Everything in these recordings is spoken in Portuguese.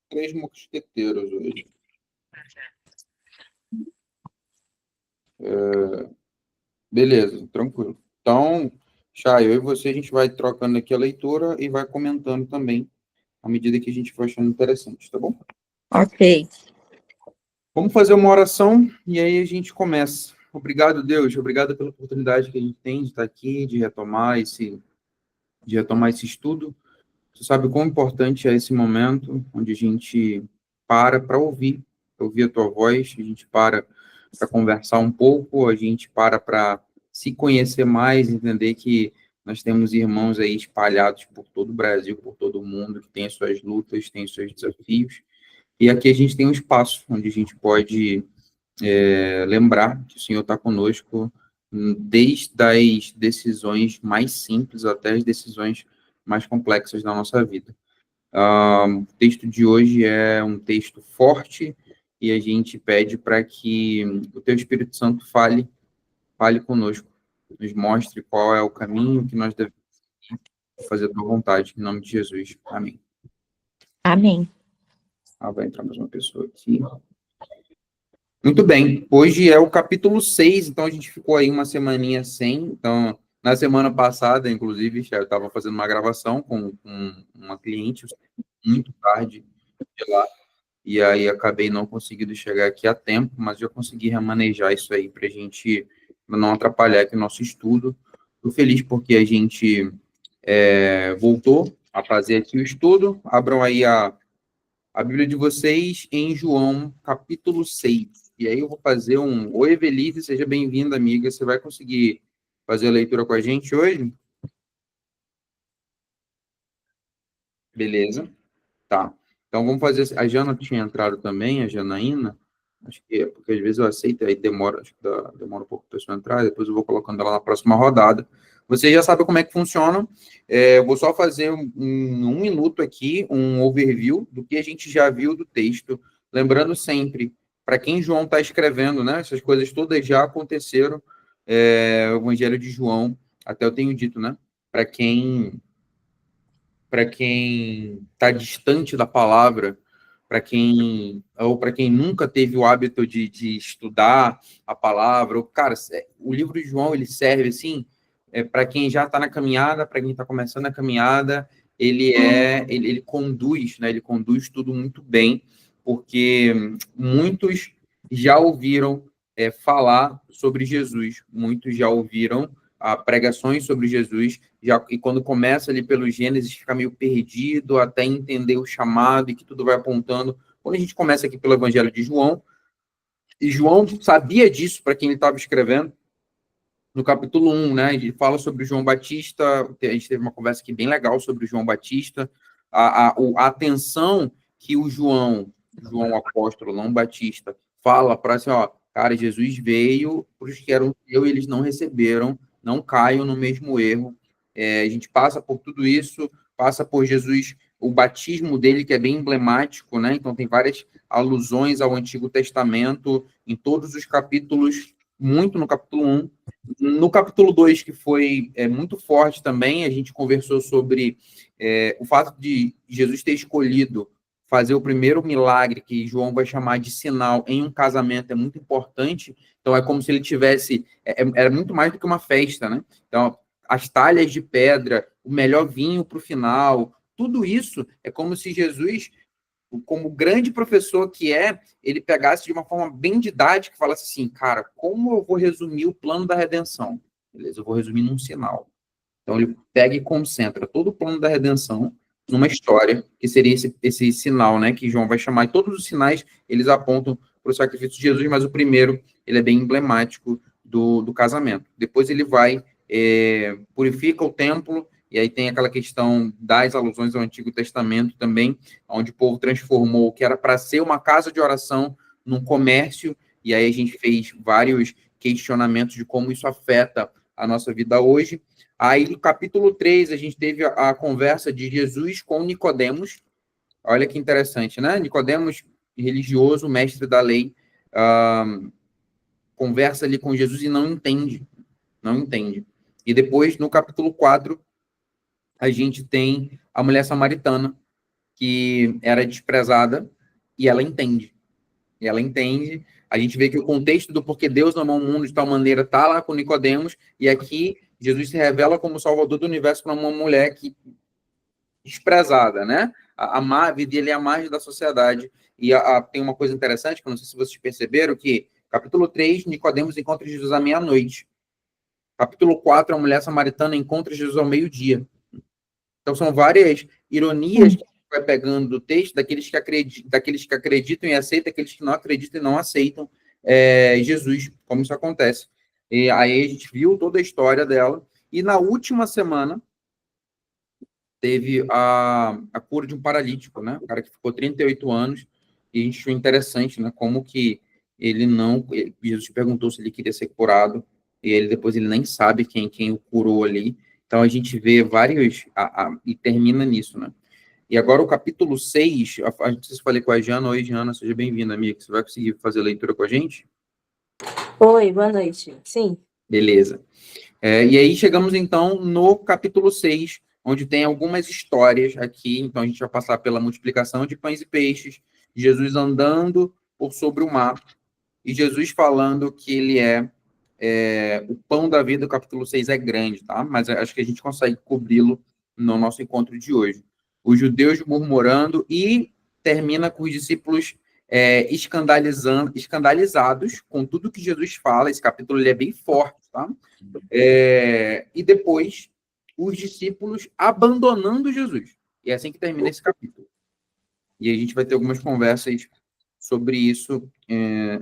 Três mosqueteiros hoje. Beleza, tranquilo. Então, Chay, eu e você, a gente vai trocando aqui a leitura e vai comentando também, à medida que a gente for achando interessante, tá bom? Ok. Vamos fazer uma oração e aí a gente começa. Obrigado, Deus. Obrigado pela oportunidade que a gente tem de estar aqui, de retomar esse estudo. Você sabe quão importante é esse momento onde a gente para ouvir a tua voz, a gente para conversar um pouco, a gente para se conhecer mais, entender que nós temos irmãos aí espalhados por todo o Brasil, por todo o mundo, que têm as suas lutas, têm os seus desafios. E aqui a gente tem um espaço onde a gente pode lembrar que o Senhor está conosco desde as decisões mais simples até as decisões mais complexas da nossa vida. O texto de hoje é um texto forte e a gente pede para que o Teu Espírito Santo fale conosco, nos mostre qual é o caminho que nós devemos fazer a Tua vontade, em nome de Jesus. Amém. Amém. Vai entrar mais uma pessoa aqui. Muito bem, hoje é o capítulo 6, então a gente ficou aí uma semaninha sem. Então, na semana passada, inclusive, eu estava fazendo uma gravação com uma cliente muito tarde de lá, e aí acabei não conseguindo chegar aqui a tempo, mas já consegui remanejar isso aí para a gente não atrapalhar aqui o nosso estudo. Estou feliz porque a gente voltou a fazer aqui o estudo. Abram aí a Bíblia de vocês em João, capítulo 6. E aí eu vou fazer um... Oi, Evelise, seja bem-vinda, amiga. Você vai conseguir fazer a leitura com a gente hoje? Beleza. Tá. Então vamos fazer... A Jana tinha entrado também, a Janaína. Acho que é porque às vezes eu aceito, aí demora, acho que demora um pouco para a pessoa entrar, depois eu vou colocando ela na próxima rodada. Você já sabe como é que funciona. Eu vou só fazer um minuto aqui, um overview do que a gente já viu do texto. Lembrando sempre, para quem João está escrevendo, né? Essas coisas todas já aconteceram. O Evangelho de João, até eu tenho dito, né? Para quem está distante da palavra, para quem nunca teve o hábito de estudar a palavra, cara, o livro de João ele serve assim para quem já está na caminhada, para quem está começando a caminhada, ele conduz, né? Ele conduz tudo muito bem, porque muitos já ouviram falar sobre Jesus, muitos já ouviram pregações sobre Jesus, e quando começa ali pelo Gênesis, fica meio perdido até entender o chamado e que tudo vai apontando. Quando a gente começa aqui pelo Evangelho de João, e João sabia disso para quem ele estava escrevendo, no capítulo 1, né? Ele fala sobre João Batista, a gente teve uma conversa aqui bem legal sobre João Batista, a atenção que o João apóstolo, não Batista, fala para assim, ó, cara, Jesus veio para os que eram seus e eles não receberam, não caiam no mesmo erro. A gente passa por tudo isso, passa por Jesus, o batismo dele, que é bem emblemático, né? Então tem várias alusões ao Antigo Testamento em todos os capítulos, muito no capítulo 1. No capítulo 2, que foi muito forte também, a gente conversou sobre o fato de Jesus ter escolhido fazer o primeiro milagre, que João vai chamar de sinal, em um casamento, é muito importante. Então, é como se ele tivesse... Era muito mais do que uma festa, né? Então, as talhas de pedra, o melhor vinho para o final, tudo isso é como se Jesus, como grande professor que ele pegasse de uma forma bem didática e falasse assim, cara, como eu vou resumir o plano da redenção? Beleza, eu vou resumir num sinal. Então, ele pega e concentra todo o plano da redenção numa história, que seria esse sinal, né, que João vai chamar. E todos os sinais, eles apontam para o sacrifício de Jesus, mas o primeiro, ele é bem emblemático do casamento. Depois ele vai, purifica o templo, e aí tem aquela questão das alusões ao Antigo Testamento também, onde o povo transformou o que era para ser uma casa de oração num comércio, e aí a gente fez vários questionamentos de como isso afeta a nossa vida hoje. Aí, no capítulo 3, a gente teve a conversa de Jesus com Nicodemos. Olha que interessante, né? Nicodemos, religioso, mestre da lei, conversa ali com Jesus e não entende. Não entende. E depois, no capítulo 4, a gente tem a mulher samaritana, que era desprezada, e ela entende. E ela entende. A gente vê que o contexto do porquê Deus amou o mundo de tal maneira está lá com Nicodemos, e aqui Jesus se revela como Salvador do universo para uma mulher que desprezada, né? A vida dele é a margem da sociedade. E tem uma coisa interessante, que eu não sei se vocês perceberam, que capítulo 3, Nicodemos encontra Jesus à meia-noite. Capítulo 4, a mulher samaritana encontra Jesus ao meio-dia. Então, são várias ironias que a gente vai pegando do texto, daqueles que acreditam e aceitam, daqueles que não acreditam e não aceitam Jesus, como isso acontece. E aí a gente viu toda a história dela. E na última semana, teve a cura de um paralítico, né? O cara que ficou 38 anos, e a gente achou interessante, né? Como que ele não... Jesus perguntou se ele queria ser curado, e depois ele nem sabe quem o curou ali. Então, a gente vê vários... e termina nisso, né? E agora o capítulo 6, não sei se falei com a Jana. Oi, Jana, seja bem-vinda, amiga. Você vai conseguir fazer a leitura com a gente? Oi, boa noite. Sim. Beleza. E aí chegamos, então, no capítulo 6, onde tem algumas histórias aqui. Então, a gente vai passar pela multiplicação de pães e peixes, Jesus andando por sobre o mar, e Jesus falando que ele é o pão da vida. O capítulo 6 é grande, tá? Mas acho que a gente consegue cobri-lo no nosso encontro de hoje. Os judeus murmurando, e termina com os discípulos escandalizados com tudo que Jesus fala. Esse capítulo ele é bem forte, tá? E depois, os discípulos abandonando Jesus. E é assim que termina esse capítulo. E a gente vai ter algumas conversas sobre isso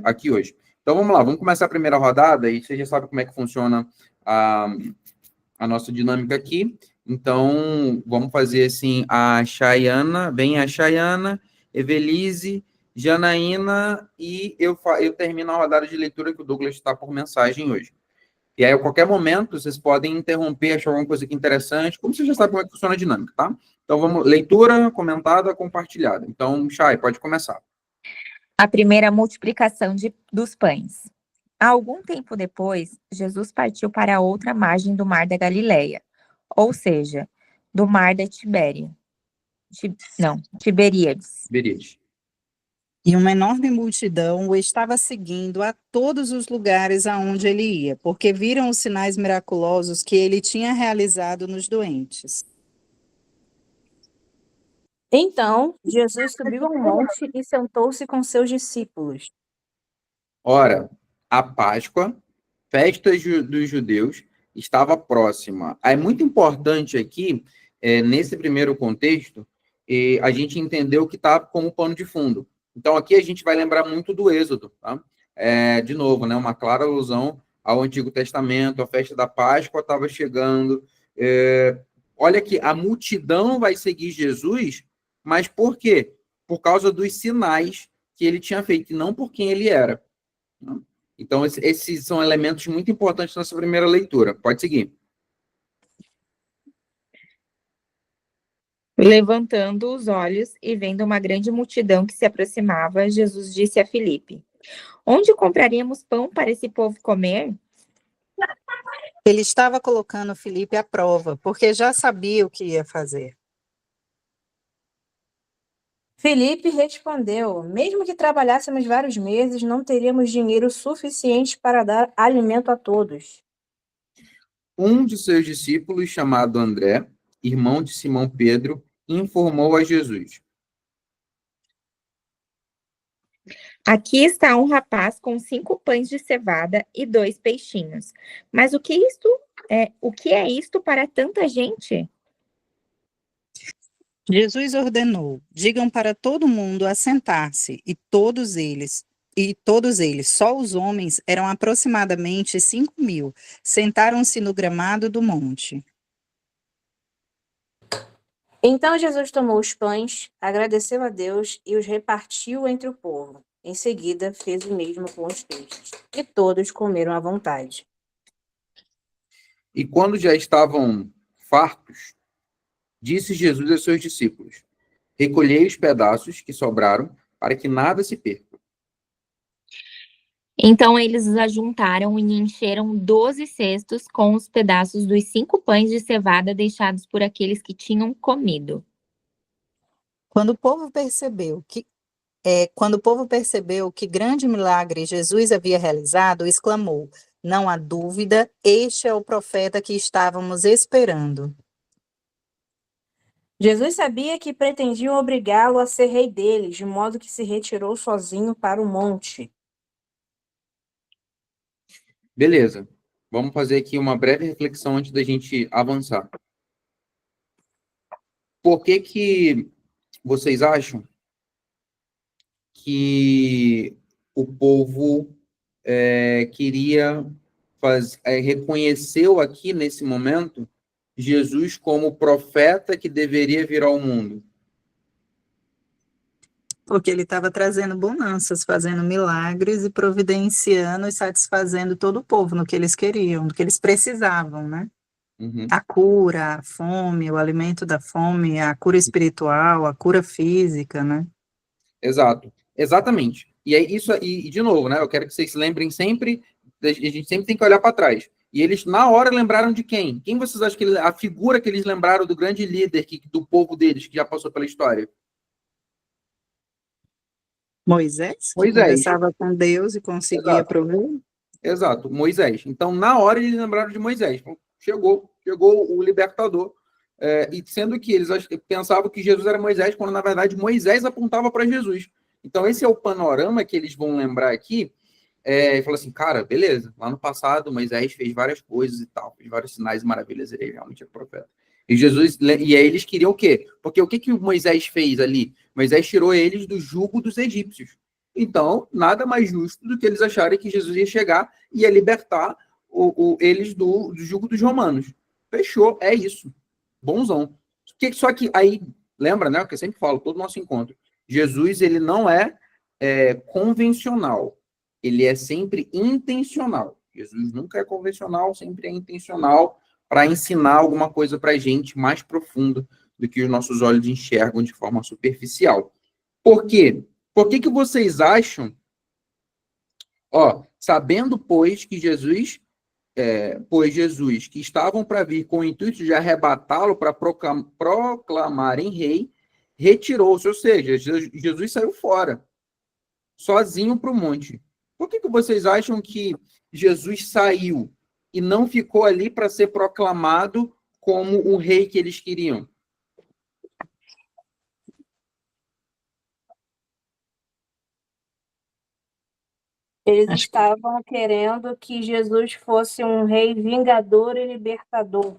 aqui hoje. Então, vamos lá, vamos começar a primeira rodada, e você já sabe como é que funciona a nossa dinâmica aqui. Então, vamos fazer assim, a Chayana, vem a Chayana, Evelise, Janaína, e eu termino a rodada de leitura que o Douglas está por mensagem hoje. E aí, a qualquer momento, vocês podem interromper, achar alguma coisa aqui interessante, como você já sabe como é que funciona a dinâmica, tá? Então, vamos, leitura, comentada, compartilhada. Então, Chay, pode começar. A primeira multiplicação dos pães. Há algum tempo depois, Jesus partiu para a outra margem do mar da Galileia, ou seja, do mar da Tiberíades. Beríades. E uma enorme multidão o estava seguindo a todos os lugares aonde ele ia, porque viram os sinais miraculosos que ele tinha realizado nos doentes. Então, Jesus subiu ao monte e sentou-se com seus discípulos. Ora, a Páscoa, festa dos judeus, estava próxima. É muito importante aqui, nesse primeiro contexto, a gente entender o que está como pano de fundo. Então, aqui a gente vai lembrar muito do Êxodo, tá? De novo, né, uma clara alusão ao Antigo Testamento. A festa da Páscoa estava chegando. Olha que a multidão vai seguir Jesus, mas por quê? Por causa dos sinais que ele tinha feito, e não por quem ele era. Então, esses são elementos muito importantes nessa primeira leitura. Pode seguir. Levantando os olhos e vendo uma grande multidão que se aproximava, Jesus disse a Filipe: Onde compraríamos pão para esse povo comer? Ele estava colocando Filipe à prova, porque já sabia o que ia fazer. Filipe respondeu: Mesmo que trabalhássemos vários meses, não teríamos dinheiro suficiente para dar alimento a todos. Um de seus discípulos, chamado André, irmão de Simão Pedro, informou a Jesus: Aqui está um rapaz com 5 pães de cevada e 2 peixinhos. Mas o que é isto para tanta gente? Jesus ordenou: digam para todo mundo assentar-se, e todos eles, só os homens, eram aproximadamente 5.000, sentaram-se no gramado do monte. Então Jesus tomou os pães, agradeceu a Deus e os repartiu entre o povo. Em seguida, fez o mesmo com os peixes, e todos comeram à vontade. E quando já estavam fartos, disse Jesus a seus discípulos: Recolhei os pedaços que sobraram, para que nada se perca. Então eles os ajuntaram e encheram 12 cestos com os pedaços dos 5 pães de cevada deixados por aqueles que tinham comido. Quando o povo percebeu que grande milagre Jesus havia realizado, exclamou: Não há dúvida, este é o profeta que estávamos esperando. Jesus sabia que pretendiam obrigá-lo a ser rei deles, de modo que se retirou sozinho para o monte. Beleza. Vamos fazer aqui uma breve reflexão antes da gente avançar. Por que que vocês acham que o povo reconheceu aqui nesse momento Jesus como profeta que deveria vir ao mundo? Porque ele estava trazendo bonanças, fazendo milagres e providenciando e satisfazendo todo o povo no que eles queriam, no que eles precisavam, né? Uhum. A cura, a fome, o alimento da fome, a cura espiritual, a cura física, né? Exato. Exatamente. E é isso, e de novo, né? Eu quero que vocês se lembrem sempre, a gente sempre tem que olhar para trás. E eles, na hora, lembraram de quem? Quem vocês acham que a figura que eles lembraram do grande líder do povo deles, que já passou pela história? Moisés, que Moisés. conversava com Deus e conseguia Exato. prover. Exato, Moisés. Então, na hora, eles lembraram de Moisés. Chegou o libertador. E sendo que eles pensavam que Jesus era Moisés, quando, na verdade, Moisés apontava para Jesus. Então, esse é o panorama que eles vão lembrar aqui. E falou assim, cara, beleza, lá no passado, Moisés fez várias coisas e tal, fez vários sinais e maravilhas, ele realmente é profeta. E aí eles queriam o quê? Porque o que Moisés fez ali? Moisés tirou eles do jugo dos egípcios. Então, nada mais justo do que eles acharem que Jesus ia chegar e ia libertar eles do jugo dos romanos. Fechou, é isso. Bonzão. Só que aí, lembra, né, o que eu sempre falo, todo nosso encontro, Jesus, ele não é convencional. Ele é sempre intencional. Jesus nunca é convencional, sempre é intencional para ensinar alguma coisa para a gente mais profunda do que os nossos olhos enxergam de forma superficial. Por quê? Por que vocês acham, sabendo, pois, que Jesus, que estavam para vir com o intuito de arrebatá-lo para proclamarem rei, retirou-se, ou seja, Jesus saiu fora, sozinho para o monte. Por que vocês acham que Jesus saiu e não ficou ali para ser proclamado como o rei que eles queriam? Eles estavam querendo que Jesus fosse um rei vingador e libertador.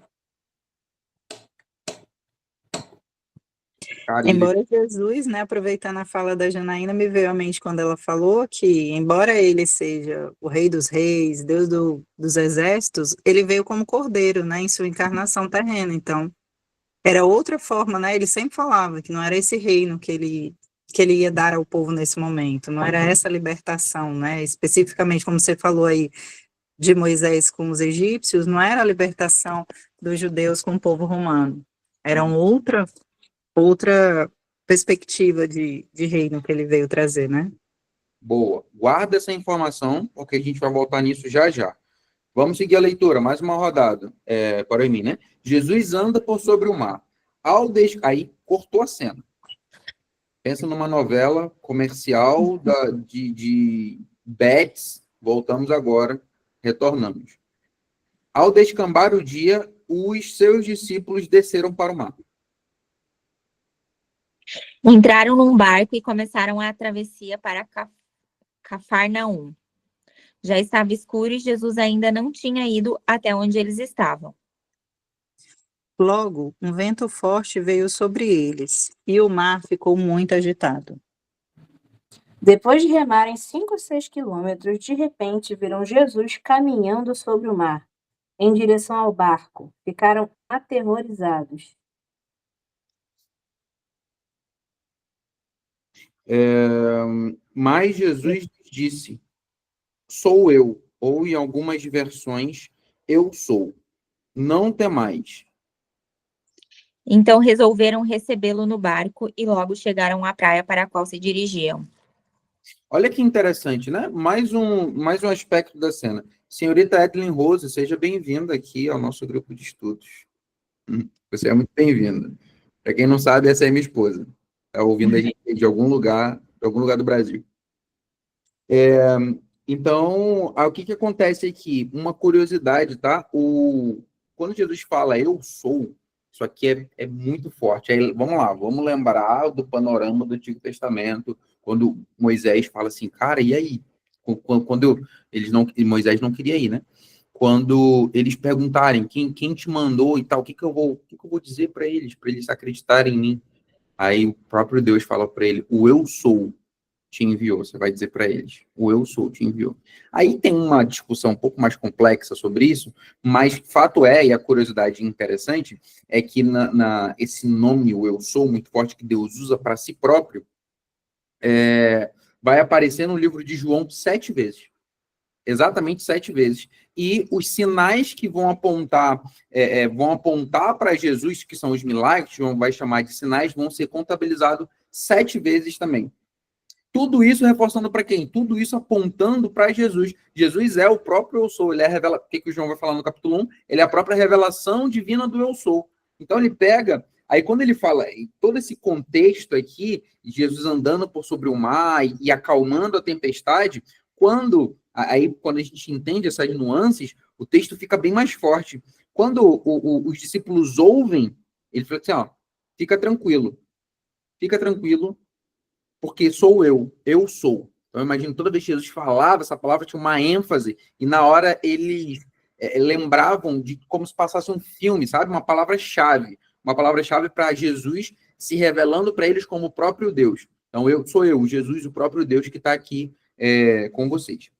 Cara, Embora Jesus, né, aproveitando a fala da Janaína, me veio à mente quando ela falou que, embora ele seja o rei dos reis, Deus dos exércitos, ele veio como cordeiro, né, em sua encarnação terrena. Então, era outra forma, né, ele sempre falava que não era esse reino que ele ia dar ao povo nesse momento, não era essa libertação, né, especificamente como você falou aí, de Moisés com os egípcios, não era a libertação dos judeus com o povo romano, era outra perspectiva de reino que ele veio trazer, né? boa. Guarda essa informação, porque a gente vai voltar nisso já já. Vamos seguir a leitura, mais uma rodada para mim, né? Jesus anda por sobre o mar. Aí cortou a cena. Pensa numa novela comercial de Betts. Voltamos agora, retornamos. Ao descambar o dia, os seus discípulos desceram para o mar. Entraram num barco e começaram a travessia para Cafarnaum. Já estava escuro e Jesus ainda não tinha ido até onde eles estavam. Logo, um vento forte veio sobre eles, e o mar ficou muito agitado. Depois de remarem 5 ou 6 quilômetros, de repente viram Jesus caminhando sobre o mar, em direção ao barco. Ficaram aterrorizados. Mas Jesus disse, sou eu, ou em algumas versões, eu sou. Não temais. Então resolveram recebê-lo no barco e logo chegaram à praia para a qual se dirigiam. Olha que interessante, né? Mais um aspecto da cena. Senhorita Edlin Rose, seja bem-vinda aqui ao nosso grupo de estudos. Você é muito bem-vinda. Para quem não sabe, essa é minha esposa. Está ouvindo a gente de algum lugar do Brasil. Então, o que acontece aqui? Uma curiosidade, tá? Quando Jesus fala eu sou, isso aqui é muito forte. Aí, vamos lá, vamos lembrar do panorama do Antigo Testamento, quando Moisés fala assim, cara, e aí? Moisés não queria ir, né? Quando eles perguntarem quem te mandou e tal, o que eu vou dizer para eles acreditarem em mim? Aí o próprio Deus fala para ele, o eu sou te enviou, você vai dizer para eles, o eu sou te enviou. Aí tem uma discussão um pouco mais complexa sobre isso, mas fato é, e a curiosidade interessante, é que esse nome, o eu sou, muito forte, que Deus usa para si próprio, vai aparecer no livro de João 7 vezes. Exatamente 7 vezes. E os sinais que vão apontar para Jesus, que são os milagres, João vai chamar de sinais, vão ser contabilizados 7 vezes também. Tudo isso reforçando para quem? Tudo isso apontando para Jesus. Jesus é o próprio eu sou. Ele é o que o João vai falar no capítulo 1? Ele é a própria revelação divina do eu sou. Então ele pega, aí quando ele fala, todo esse contexto aqui, Jesus andando por sobre o mar e acalmando a tempestade, quando a gente entende essas nuances, o texto fica bem mais forte. Quando os discípulos ouvem, ele fala assim, fica tranquilo, porque sou eu sou. Então, eu imagino toda vez que Jesus falava, essa palavra tinha uma ênfase, e na hora eles lembravam de como se passasse um filme, sabe? Uma palavra-chave para Jesus se revelando para eles como o próprio Deus. Então, sou eu, Jesus, o próprio Deus que está aqui com vocês.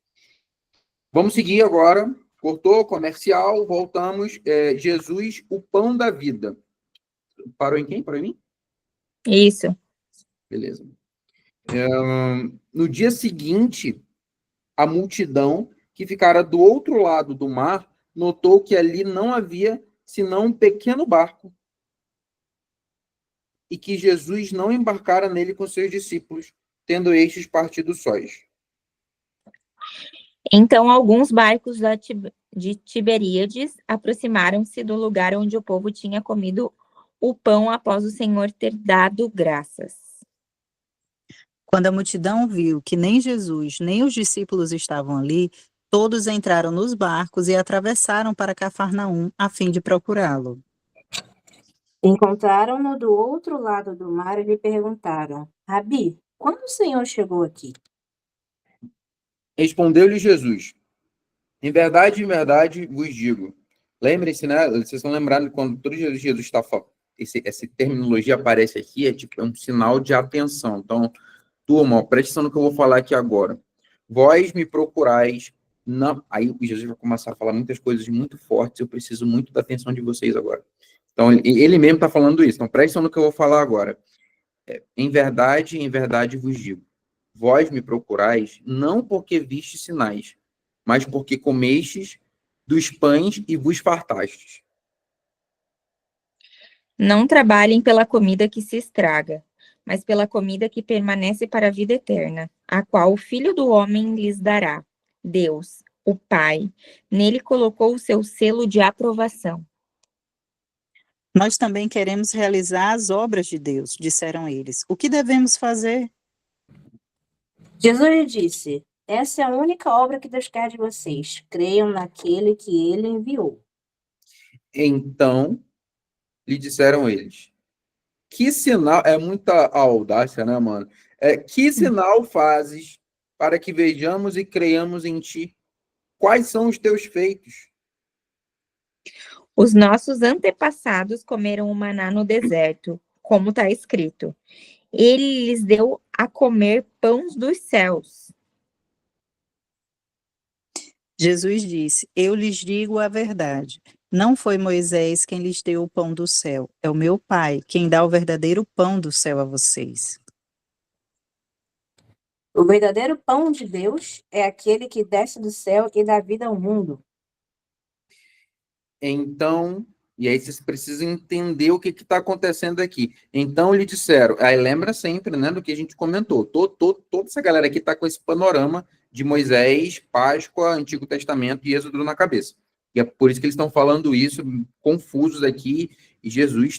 Vamos seguir agora. Cortou, comercial, voltamos. Jesus, o pão da vida. Parou em quem? Parou em mim? Isso. Beleza. No dia seguinte, a multidão que ficara do outro lado do mar notou que ali não havia senão um pequeno barco e que Jesus não embarcara nele com seus discípulos, tendo estes partido sós. Então, alguns barcos de Tiberíades aproximaram-se do lugar onde o povo tinha comido o pão após o Senhor ter dado graças. Quando a multidão viu que nem Jesus, nem os discípulos estavam ali, todos entraram nos barcos e atravessaram para Cafarnaum, a fim de procurá-lo. Encontraram-no do outro lado do mar e lhe perguntaram, Rabi, quando o Senhor chegou aqui? Respondeu-lhe Jesus, em verdade, vos digo. Lembrem-se, né? Vocês estão lembrando quando todo Jesus está falando, essa terminologia aparece aqui, é um sinal de atenção. Então, turma, preste atenção no que eu vou falar aqui agora. Vós me procurais, aí Jesus vai começar a falar muitas coisas muito fortes, eu preciso muito da atenção de vocês agora. Então, ele mesmo está falando isso, então preste atenção no que eu vou falar agora. Em verdade vos digo, vós me procurais não porque vistes sinais, mas porque comestes dos pães e vos fartastes. Não trabalhem pela comida que se estraga, mas pela comida que permanece para a vida eterna, a qual o Filho do Homem lhes dará. Deus, o Pai, nele colocou o seu selo de aprovação. Nós também queremos realizar as obras de Deus, disseram eles. O que devemos fazer? Jesus lhe disse, essa é a única obra que Deus quer de vocês. Creiam naquele que ele enviou. Então, lhe disseram eles, que sinal, é muita audácia, né, mano? Que sinal fazes para que vejamos e creiamos em ti? Quais são os teus feitos? Os nossos antepassados comeram o maná no deserto, como está escrito. Ele lhes deu a comer pães dos céus. Jesus disse, eu lhes digo a verdade. Não foi Moisés quem lhes deu o pão do céu, é o meu Pai quem dá o verdadeiro pão do céu a vocês. O verdadeiro pão de Deus é aquele que desce do céu e dá vida ao mundo. Então, e aí vocês precisam entender o que está acontecendo aqui. Então, lhe disseram, aí lembra sempre, né, do que a gente comentou, toda essa galera aqui está com esse panorama de Moisés, Páscoa, Antigo Testamento e Êxodo na cabeça. E é por isso que eles estão falando isso, confusos aqui, e Jesus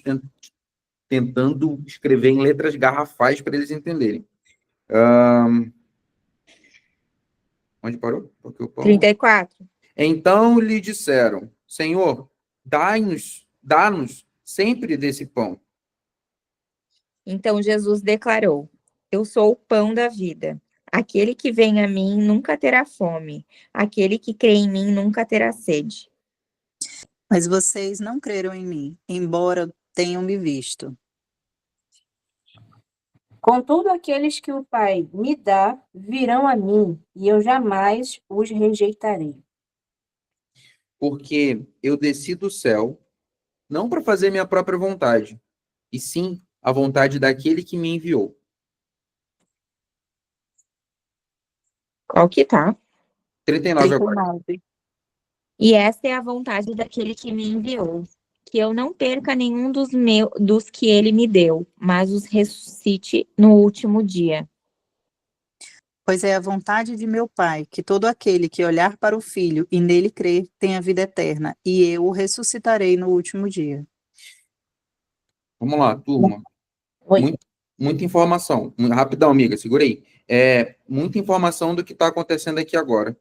tentando escrever em letras garrafais para eles entenderem. Onde parou? Porque o pão... 34. Então lhe disseram, Senhor, dá-nos sempre desse pão. Então Jesus declarou: Eu sou o pão da vida. Aquele que vem a mim nunca terá fome. Aquele que crê em mim nunca terá sede. Mas vocês não creram em mim, embora tenham me visto. Contudo, aqueles que o Pai me dá virão a mim, e eu jamais os rejeitarei. Porque eu desci do céu, não para fazer minha própria vontade, e sim a vontade daquele que me enviou. Qual que tá? 39 agora. 39. E esta é a vontade daquele que me enviou, que eu não perca nenhum dos que ele me deu, mas os ressuscite no último dia. Pois é a vontade de meu Pai, que todo aquele que olhar para o Filho e nele crer tenha vida eterna, e eu o ressuscitarei no último dia. Vamos lá, turma. Oi. Muita informação. Rapidão, amiga, segura aí. Muita informação do que está acontecendo aqui agora.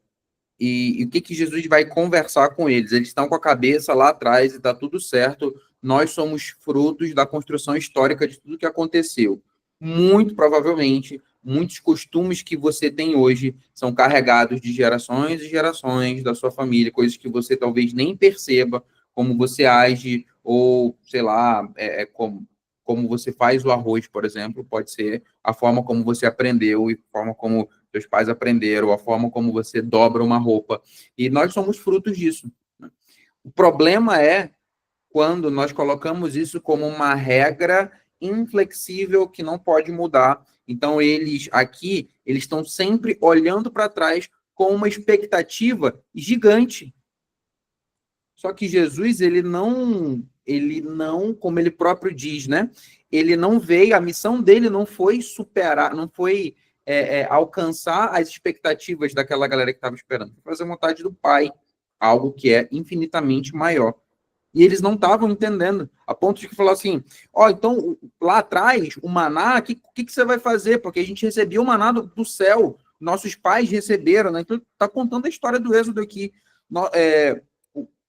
E o que Jesus vai conversar com eles? Eles estão com a cabeça lá atrás e está tudo certo. Nós somos frutos da construção histórica de tudo que aconteceu. Muito provavelmente, muitos costumes que você tem hoje são carregados de gerações e gerações da sua família, coisas que você talvez nem perceba, como você age, ou, sei lá, como você faz o arroz, por exemplo, pode ser a forma como você aprendeu e a forma como seus pais aprenderam, a forma como você dobra uma roupa. E nós somos frutos disso. O problema é quando nós colocamos isso como uma regra inflexível que não pode mudar. Então, eles estão sempre olhando para trás com uma expectativa gigante. Só que Jesus, ele não, como ele próprio diz, né? Ele não veio, a missão dele não foi superar, não foi alcançar as expectativas daquela galera que estava esperando, foi fazer a vontade do Pai, algo que é infinitamente maior. E eles não estavam entendendo, a ponto de que falou assim, então, lá atrás, o maná, o que você vai fazer? Porque a gente recebia o maná do céu, nossos pais receberam, né? Então, está contando a história do Êxodo aqui.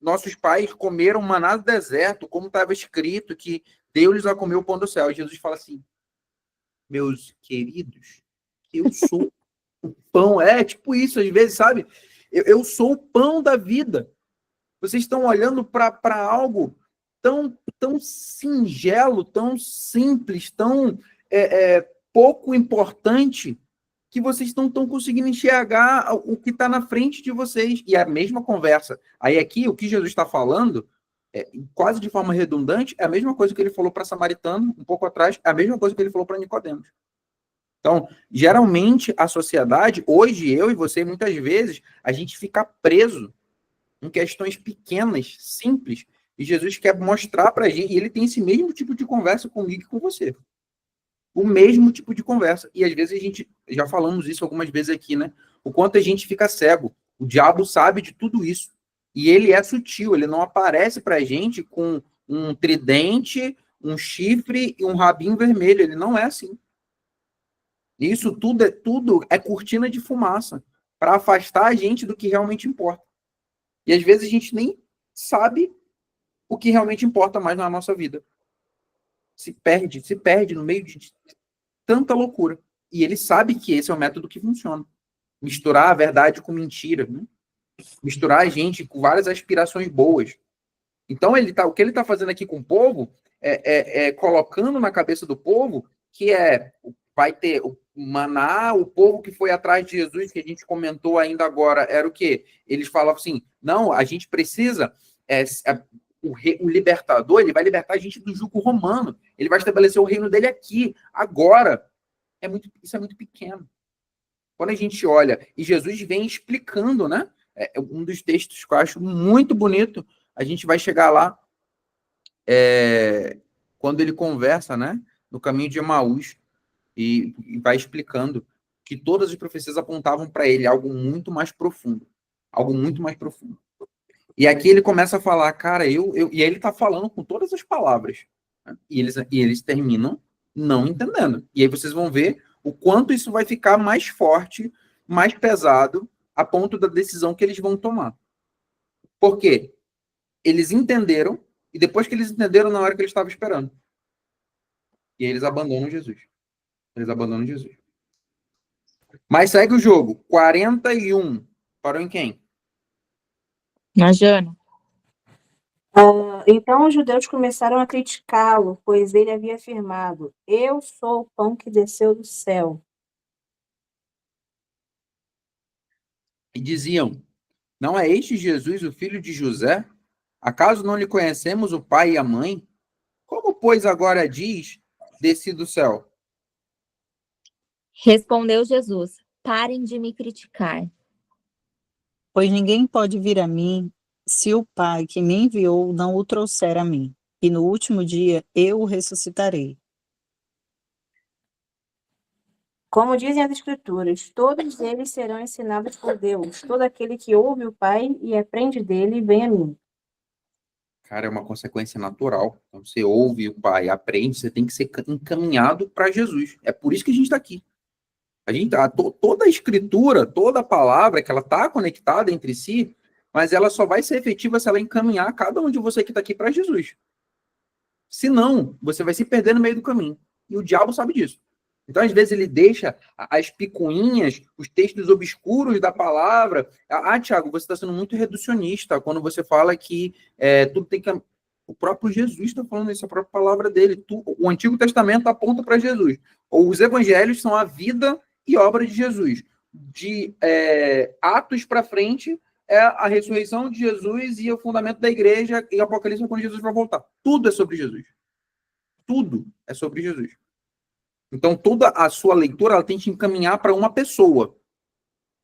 Nossos pais comeram maná do deserto, como estava escrito que Deus lhes a comer o pão do céu. E Jesus fala assim, meus queridos, eu sou o pão. Tipo isso, às vezes, sabe? Eu sou o pão da vida. Vocês estão olhando para algo tão singelo, tão simples, tão pouco importante, que vocês não estão conseguindo enxergar o que está na frente de vocês. E é a mesma conversa. Aí aqui, o que Jesus está falando, quase de forma redundante, é a mesma coisa que ele falou para Samaritano, um pouco atrás, é a mesma coisa que ele falou para Nicodemos. Então, geralmente, a sociedade, hoje, eu e você, muitas vezes, a gente fica preso em questões pequenas, simples, e Jesus quer mostrar para a gente, e ele tem esse mesmo tipo de conversa comigo e com você. O mesmo tipo de conversa. E às vezes a gente, já falamos isso algumas vezes aqui, né? O quanto a gente fica cego. O diabo sabe de tudo isso. E ele é sutil, ele não aparece para a gente com um tridente, um chifre e um rabinho vermelho. Ele não é assim. Isso tudo é cortina de fumaça para afastar a gente do que realmente importa. E às vezes a gente nem sabe o que realmente importa mais na nossa vida. Se perde no meio de tanta loucura. E ele sabe que esse é o método que funciona. Misturar a verdade com mentira, né? Misturar a gente com várias aspirações boas. Então, o que ele está fazendo aqui com o povo é colocando na cabeça do povo que vai ter o maná, o povo que foi atrás de Jesus, que a gente comentou ainda agora, era o quê? Eles falavam assim, não, a gente precisa... o libertador, ele vai libertar a gente do jugo romano. Ele vai estabelecer o reino dele aqui, agora. Isso é muito pequeno. Quando a gente olha, e Jesus vem explicando, né? Um dos textos que eu acho muito bonito, a gente vai chegar lá, quando ele conversa, né? No caminho de Emaús, e vai explicando que todas as profecias apontavam para ele algo muito mais profundo. Algo muito mais profundo. E aqui ele começa a falar, cara, e aí ele está falando com todas as palavras. E eles terminam não entendendo. E aí vocês vão ver o quanto isso vai ficar mais forte, mais pesado, a ponto da decisão que eles vão tomar. Por quê? Eles entenderam, e depois que eles entenderam, na hora que eles estavam esperando. E aí eles abandonam Jesus. Eles abandonam Jesus. Mas segue o jogo. 41. Parou em quem? Na Jana. Então os judeus começaram a criticá-lo, pois ele havia afirmado: Eu sou o pão que desceu do céu. E diziam: Não é este Jesus, o filho de José? Acaso não lhe conhecemos o pai e a mãe? Como, pois, agora diz: Desci do céu? Respondeu Jesus: Parem de me criticar. Pois ninguém pode vir a mim se o Pai que me enviou não o trouxer a mim. E no último dia eu o ressuscitarei. Como dizem as Escrituras, todos eles serão ensinados por Deus. Todo aquele que ouve o Pai e aprende dele, vem a mim. Cara, é uma consequência natural. Então, você ouve o pai, aprende, você tem que ser encaminhado para Jesus. É por isso que a gente está aqui. Toda a escritura, toda a palavra, que ela está conectada entre si, mas ela só vai ser efetiva se ela encaminhar cada um de você que está aqui para Jesus. Se não, você vai se perder no meio do caminho. E o diabo sabe disso. Então, às vezes, ele deixa as picuinhas, os textos obscuros da palavra. Tiago, você está sendo muito reducionista quando você fala que tudo tem que. O próprio Jesus está falando isso, a própria palavra dele. O Antigo Testamento aponta para Jesus. Os evangelhos são a vida e obra de Jesus. De Atos para frente é a ressurreição de Jesus e o fundamento da igreja, e Apocalipse é quando Jesus vai voltar. Tudo é sobre Jesus. Tudo é sobre Jesus. Então, toda a sua leitura ela tem que encaminhar para uma pessoa.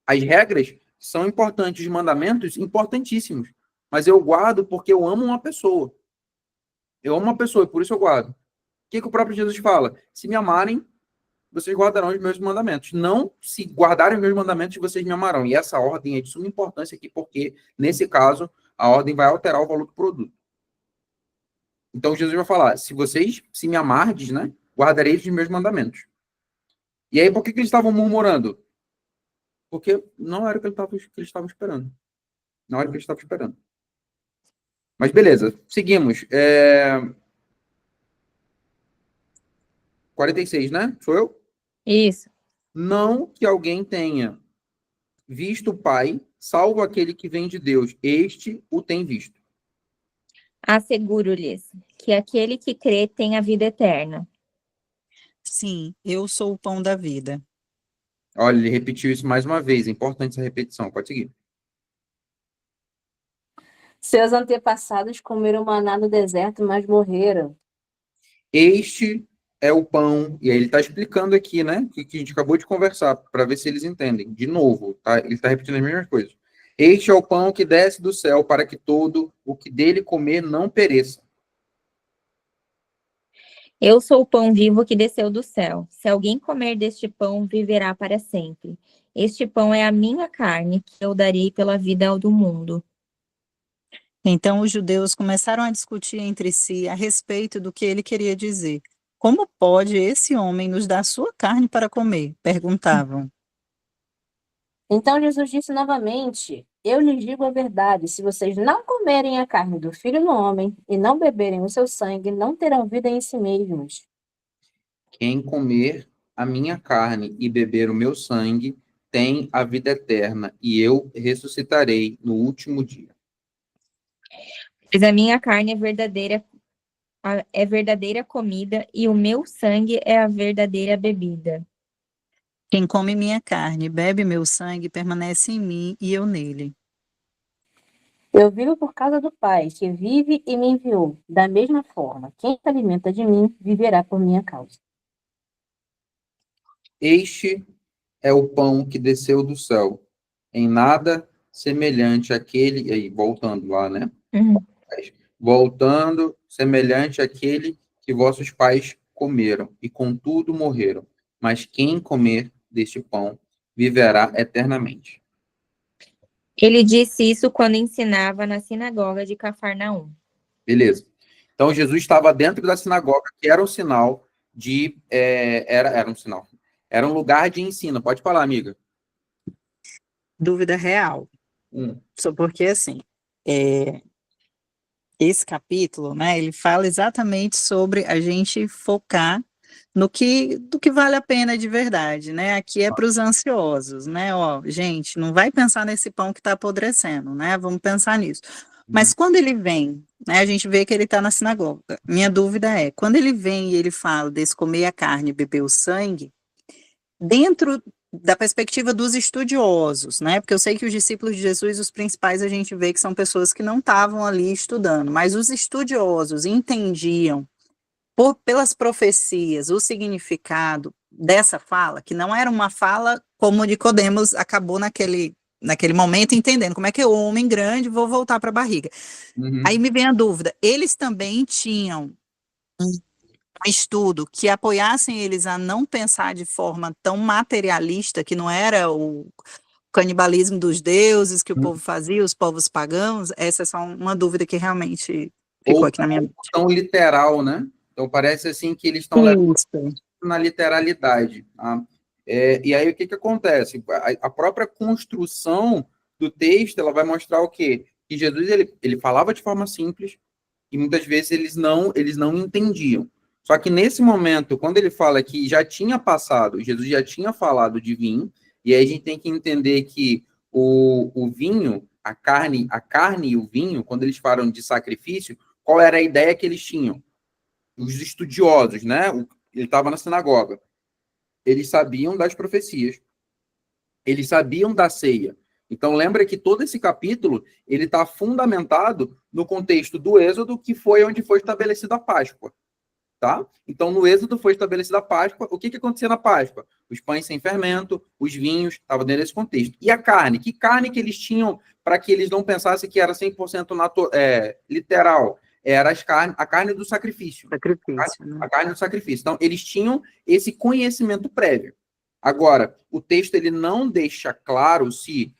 As regras são importantes, os mandamentos importantíssimos. Mas eu guardo porque eu amo uma pessoa. Eu amo uma pessoa e por isso eu guardo. O que o próprio Jesus fala? Se me amarem, vocês guardarão os meus mandamentos. Não, se guardarem os meus mandamentos, vocês me amarão. E essa ordem é de suma importância aqui, porque, nesse caso, a ordem vai alterar o valor do produto. Então, Jesus vai falar, se vocês se me amardes, né, guardareis os meus mandamentos. E aí, por que eles estavam murmurando? Porque não era o que eles estavam esperando. Não era o que eles estavam esperando. Mas beleza, seguimos. 46, né? Sou eu? Isso. Não que alguém tenha visto o Pai, salvo aquele que vem de Deus. Este o tem visto. Asseguro-lhes que aquele que crê tem a vida eterna. Sim, eu sou o pão da vida. Olha, ele repetiu isso mais uma vez. É importante essa repetição. Pode seguir. Seus antepassados comeram maná no deserto, mas morreram. Este é o pão. E aí ele está explicando aqui, né? Que a gente acabou de conversar, para ver se eles entendem. De novo, tá? Ele está repetindo as mesmas coisas. Este é o pão que desce do céu, para que todo o que dele comer não pereça. Eu sou o pão vivo que desceu do céu. Se alguém comer deste pão, viverá para sempre. Este pão é a minha carne, que eu darei pela vida do mundo. Então os judeus começaram a discutir entre si a respeito do que ele queria dizer. Como pode esse homem nos dar sua carne para comer? Perguntavam. Então Jesus disse novamente: Eu lhes digo a verdade, se vocês não comerem a carne do Filho do Homem e não beberem o seu sangue, não terão vida em si mesmos. Quem comer a minha carne e beber o meu sangue tem a vida eterna, e eu ressuscitarei no último dia. Pois a minha carne é verdadeira comida e o meu sangue é a verdadeira bebida. Quem come minha carne e bebe meu sangue permanece em mim e eu nele. Eu vivo por causa do Pai, que vive e me enviou. Da mesma forma, quem se alimenta de mim viverá por minha causa. Este é o pão que desceu do céu, em nada semelhante àquele, aí voltando lá, né? Voltando, semelhante àquele que vossos pais comeram, e contudo morreram. Mas quem comer deste pão viverá eternamente. Ele disse isso quando ensinava na sinagoga de Cafarnaum. Beleza. Então, Jesus estava dentro da sinagoga, que era um sinal de... era um sinal. Era um lugar de ensino. Pode falar, amiga. Dúvida real. Só porque, assim, esse capítulo, né, ele fala exatamente sobre a gente focar do que vale a pena de verdade, né? Aqui é para os ansiosos, né? Ó, gente, não vai pensar nesse pão que está apodrecendo, né? Vamos pensar nisso. Mas quando ele vem, né, a gente vê que ele está na sinagoga. Minha dúvida é, quando ele vem e ele fala desse comer a carne e beber o sangue, dentro da perspectiva dos estudiosos, né? Porque eu sei que os discípulos de Jesus, os principais, a gente vê que são pessoas que não estavam ali estudando, mas os estudiosos entendiam pelas profecias o significado dessa fala, que não era uma fala como Nicodemos acabou naquele momento entendendo como é que é o homem grande, vou voltar para a barriga. Aí me vem a dúvida, eles também tinham um estudo que apoiassem eles a não pensar de forma tão materialista, que não era o canibalismo dos deuses que o povo fazia, os povos pagãos? Essa é só uma dúvida que realmente ficou aqui na minha mente. Tão literal, né? Então, parece assim que eles estão levando na literalidade. Tá? E aí, o que acontece? A própria construção do texto, ela vai mostrar o quê? Que Jesus, ele falava de forma simples e muitas vezes eles não entendiam. Só que nesse momento, quando ele fala que já tinha passado, Jesus já tinha falado de vinho, e aí a gente tem que entender que o vinho, a carne e o vinho, quando eles falam de sacrifício, qual era a ideia que eles tinham? Os estudiosos, né? Ele estava na sinagoga. Eles sabiam das profecias. Eles sabiam da ceia. Então, lembra que todo esse capítulo, ele está fundamentado no contexto do Êxodo, que foi onde foi estabelecida a Páscoa. Tá? Então, no Êxodo foi estabelecida a Páscoa. O que acontecia na Páscoa? Os pães sem fermento, os vinhos, estavam dentro desse contexto. E a carne? Que carne que eles tinham para que eles não pensassem que era 100% literal? Era a carne do sacrifício. A carne do sacrifício. Então, eles tinham esse conhecimento prévio. Agora, o texto ele não deixa claro se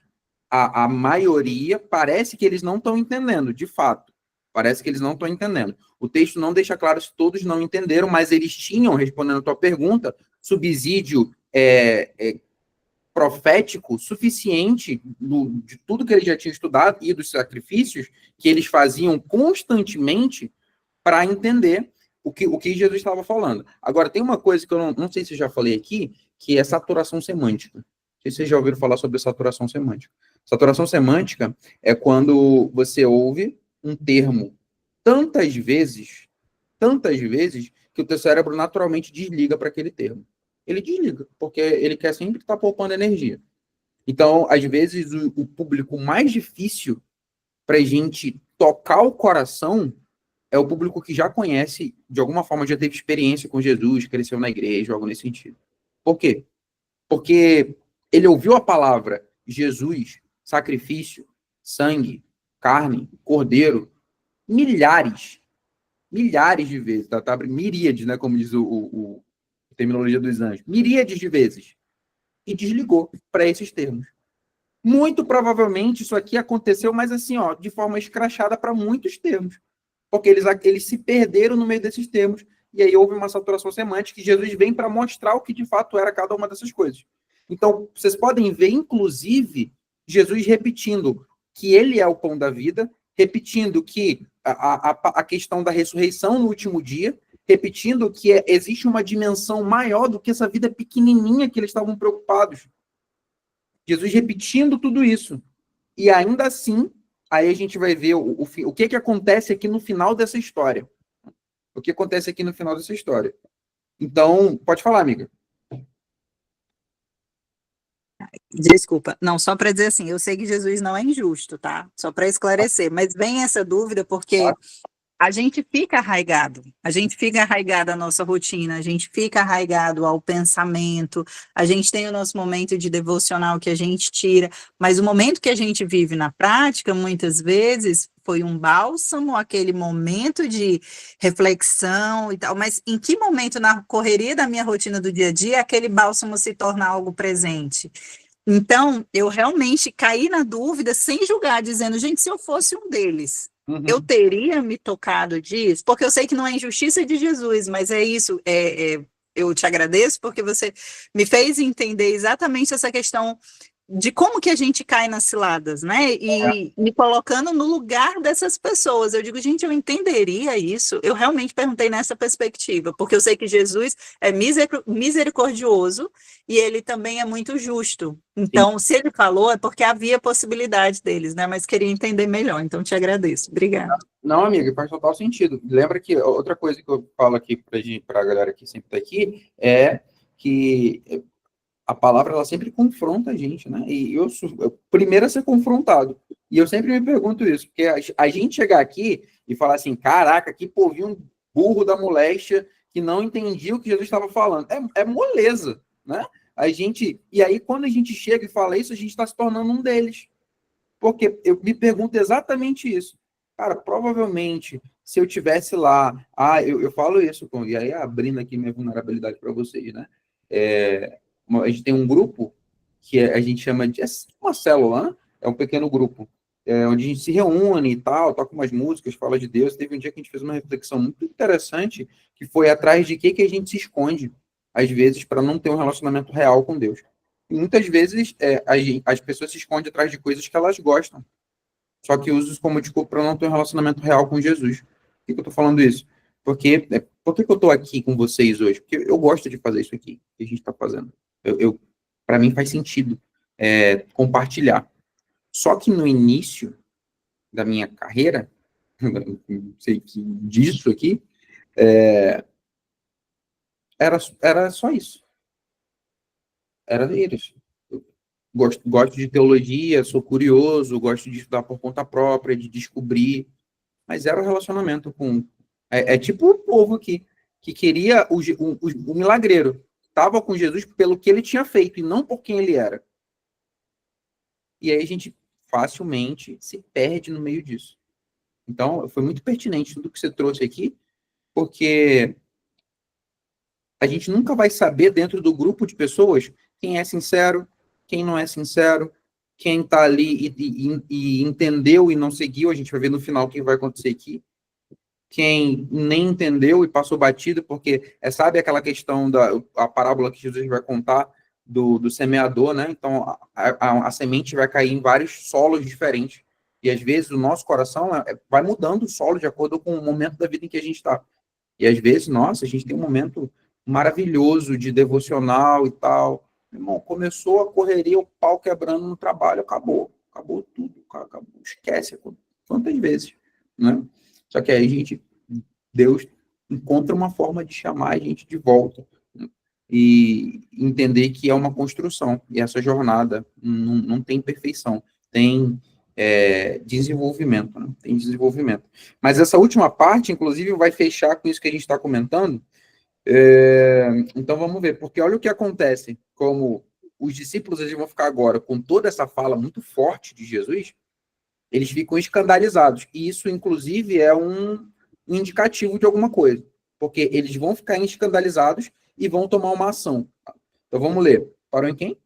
a maioria, parece que eles não estão entendendo, de fato. Parece que eles não estão entendendo. O texto não deixa claro se todos não entenderam, mas eles tinham, respondendo a tua pergunta, subsídio profético suficiente de tudo que eles já tinham estudado e dos sacrifícios que eles faziam constantemente para entender o que Jesus estava falando. Agora, tem uma coisa que eu não sei se eu já falei aqui, que é saturação semântica. Não sei se vocês já ouviram falar sobre saturação semântica. Saturação semântica é quando você ouve um termo tantas vezes, que o teu cérebro naturalmente desliga para aquele termo. Ele desliga, porque ele quer sempre estar poupando energia. Então, às vezes, o público mais difícil para a gente tocar o coração é o público que já conhece, de alguma forma, já teve experiência com Jesus, cresceu na igreja, algo nesse sentido. Por quê? Porque ele ouviu a palavra Jesus, sacrifício, sangue, carne, cordeiro, milhares de vezes, tá? Miríades, né, como diz a terminologia dos anjos, miríades de vezes, e desligou para esses termos. Muito provavelmente isso aqui aconteceu, mas assim, ó, de forma escrachada para muitos termos, porque eles se perderam no meio desses termos, e aí houve uma saturação semântica, e Jesus vem para mostrar o que de fato era cada uma dessas coisas. Então, vocês podem ver, inclusive, Jesus repetindo que ele é o pão da vida, repetindo que a questão da ressurreição no último dia, repetindo que existe uma dimensão maior do que essa vida pequenininha que eles estavam preocupados. Jesus repetindo tudo isso. E ainda assim, aí a gente vai ver o que acontece aqui no final dessa história. O que acontece aqui no final dessa história. Então, pode falar, amiga. Desculpa, não, só para dizer assim, eu sei que Jesus não é injusto, tá? Só para esclarecer, mas vem essa dúvida porque a gente fica arraigado à nossa rotina, a gente fica arraigado ao pensamento, a gente tem o nosso momento de devocional que a gente tira, mas o momento que a gente vive na prática, muitas vezes, foi um bálsamo, aquele momento de reflexão e tal, mas em que momento na correria da minha rotina do dia a dia aquele bálsamo se torna algo presente? Então, eu realmente caí na dúvida sem julgar, dizendo, gente, se eu fosse um deles, eu teria me tocado disso, porque eu sei que não é injustiça de Jesus, mas é isso, eu te agradeço porque você me fez entender exatamente essa questão de como que a gente cai nas ciladas, né? E me colocando no lugar dessas pessoas. Eu digo, gente, eu entenderia isso. Eu realmente perguntei nessa perspectiva, porque eu sei que Jesus é misericordioso e ele também é muito justo. Então, se ele falou, é porque havia possibilidade deles, né? Mas queria entender melhor, então te agradeço. Obrigada. Não, amiga, faz total sentido. Lembra que outra coisa que eu falo aqui para a galera que sempre está aqui é que a palavra ela sempre confronta a gente, né? E eu sou o primeiro a ser confrontado. E eu sempre me pergunto isso, porque a gente chegar aqui e falar assim, caraca, que povinho burro da moléstia que não entendia o que Jesus estava falando. É moleza, né? E aí, quando a gente chega e fala isso, a gente está se tornando um deles. Porque eu me pergunto exatamente isso. Cara, provavelmente, se eu tivesse lá, eu falo isso, e aí abrindo aqui minha vulnerabilidade para vocês, né? A gente tem um grupo que a gente chama de uma célula, né? É um pequeno grupo, onde a gente se reúne e tal, toca umas músicas, fala de Deus. Teve um dia que a gente fez uma reflexão muito interessante, que foi atrás de que a gente se esconde, às vezes, para não ter um relacionamento real com Deus. E muitas vezes as pessoas se escondem atrás de coisas que elas gostam, só que usam isso como desculpa para não ter um relacionamento real com Jesus. Por que eu estou falando isso? Por que eu estou aqui com vocês hoje? Porque eu gosto de fazer isso aqui, que a gente está fazendo. Para mim faz sentido compartilhar. Só que no início da minha carreira, não sei disso aqui, era só isso. Era isso. Gosto de teologia, sou curioso, gosto de estudar por conta própria, de descobrir, mas era o relacionamento com... tipo o povo aqui, que queria o milagreiro. Estava com Jesus pelo que ele tinha feito e não por quem ele era. E aí a gente facilmente se perde no meio disso. Então, foi muito pertinente tudo que você trouxe aqui, porque a gente nunca vai saber dentro do grupo de pessoas quem é sincero, quem não é sincero, quem está ali e entendeu e não seguiu. A gente vai ver no final o que vai acontecer aqui. Quem nem entendeu e passou batido, porque sabe aquela questão a parábola que Jesus vai contar do semeador, né? Então, a semente vai cair em vários solos diferentes. E, às vezes, o nosso coração vai mudando o solo de acordo com o momento da vida em que a gente está. E, às vezes, nossa, a gente tem um momento maravilhoso de devocional e tal. Irmão, começou a correria, o pau quebrando no trabalho, acabou tudo, acabou, esquece quantas vezes, né? Só que aí Deus encontra uma forma de chamar a gente de volta, né? E entender que é uma construção, e essa jornada não tem perfeição, tem desenvolvimento, né? Tem desenvolvimento. Mas essa última parte, inclusive, vai fechar com isso que a gente está comentando. Então vamos ver, porque olha o que acontece, como os discípulos eles vão ficar agora com toda essa fala muito forte de Jesus, eles ficam escandalizados, e isso inclusive é um indicativo de alguma coisa, porque eles vão ficar escandalizados e vão tomar uma ação. Então vamos ler, parou em quem?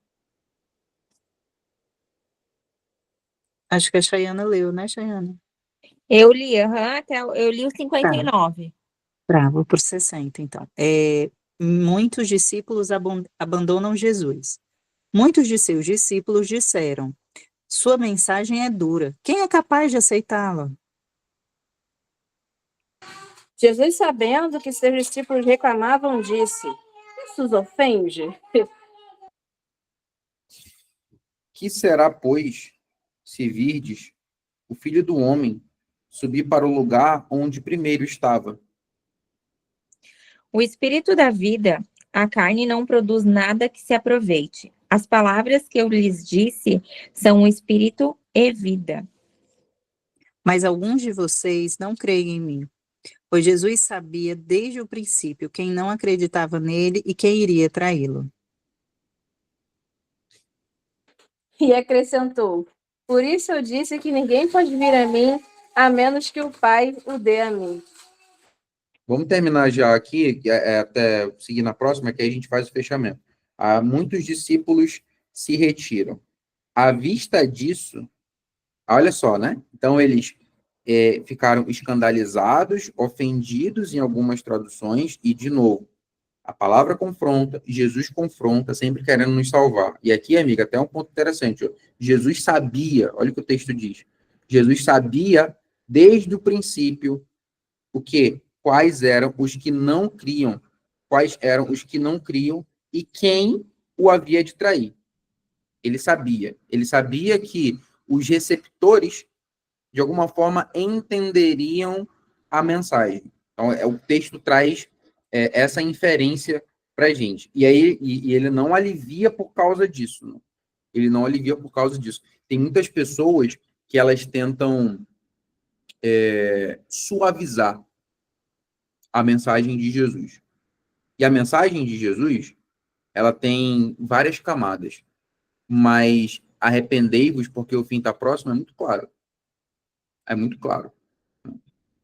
Acho que a Chayana leu, né, Chayana? Eu li, eu li o 59. Vou por 60, então. Muitos discípulos abandonam Jesus. Muitos de seus discípulos disseram, sua mensagem é dura. Quem é capaz de aceitá-la? Jesus, sabendo que seus discípulos reclamavam, disse: Isso os ofende? Que será, pois, se virdes o Filho do Homem subir para o lugar onde primeiro estava? O espírito da vida, a carne não produz nada que se aproveite. As palavras que eu lhes disse são o espírito e vida. Mas alguns de vocês não creem em mim, pois Jesus sabia desde o princípio quem não acreditava nele e quem iria traí-lo. E acrescentou: Por isso eu disse que ninguém pode vir a mim, a menos que o Pai o dê a mim. Vamos terminar já aqui, até seguir na próxima, que aí a gente faz o fechamento. Muitos discípulos se retiram. À vista disso, olha só, né? Então, eles ficaram escandalizados, ofendidos em algumas traduções, e, de novo, a palavra confronta, Jesus confronta, sempre querendo nos salvar. E aqui, amiga, até um ponto interessante. Ó. Jesus sabia, olha o que o texto diz. Jesus sabia, desde o princípio, o quê? Quais eram os que não criam. Quais eram os que não criam e quem o havia de trair. Ele sabia. Ele sabia que os receptores, de alguma forma, entenderiam a mensagem. Então, o texto traz essa inferência para a gente. E aí ele não alivia por causa disso. Não. Ele não alivia por causa disso. Tem muitas pessoas que elas tentam suavizar a mensagem de Jesus. E a mensagem de Jesus, ela tem várias camadas. Mas arrependei-vos porque o fim está próximo é muito claro. É muito claro.